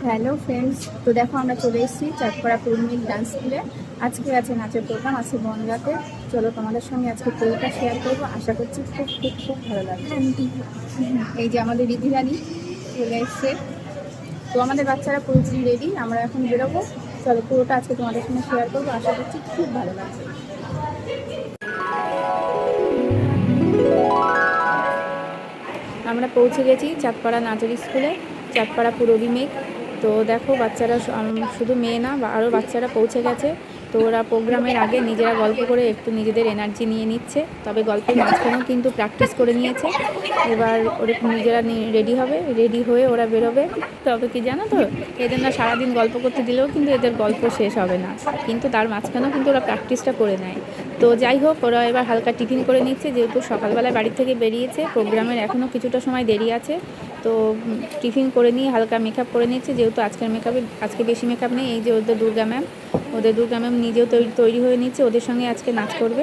Hello friends, তো দেখো আমরা চলে এসেছি চাঁদপাড়া পূর্ণিম ডান্স স্কুলে। আজকে আছে নাচের প্রোগ্রাম, আছে বনগাঁতে। চলো তোমাদের সঙ্গে আজকে পুরোটা শেয়ার করবো, আশা করছি খুব খুব খুব ভালো লাগবে। এই যে আমাদের রিধিরানী চলে এসছে, তো আমাদের বাচ্চারা পুরোপুরি রেডি, আমরা এখন বেরোবো। চলো পুরোটা আজকে তোমাদের সঙ্গে শেয়ার করবো, আশা করছি খুব ভালো লাগবে। আমরা পৌঁছে গেছি চাঁদপাড়া নাচের স্কুলে, চাঁদপাড়া পুরবী মেঘ। তো দেখো বাচ্চারা শুধু মেয়ে না, আরও বাচ্চারা পৌঁছে গেছে। তো ওরা প্রোগ্রামের আগে নিজেরা গল্প করে একটু নিজেদের এনার্জি নিয়ে নিচ্ছে, তবে গল্পের মাঝখানেও কিন্তু প্র্যাকটিস করে নিয়েছে। এবার ওরা নিজেরা রেডি হবে, রেডি হয়ে ওরা বেরোবে। তবে কি জানো তো, এদের না সারাদিন গল্প করতে দিলেও কিন্তু এদের গল্প শেষ হবে না, কিন্তু তার মাঝখানেও কিন্তু ওরা প্র্যাকটিসটা করে নেয়। তো যাই হোক, ওরা এবার হালকা টিফিন করে নিচ্ছে, যেহেতু সকালবেলায় বাড়ি থেকে বেরিয়েছে, প্রোগ্রামের এখনও কিছুটা সময় দেরি আছে। তো টিফিন করে নিয়ে হালকা মেকআপ করে নিচ্ছে, যেহেতু আজকে বেশি মেকআপ নেই। এই যে ওদের দুর্গা ম্যাম নিজেও তৈরি হয়ে নিচ্ছে, ওদের সঙ্গে আজকে নাচ করবে।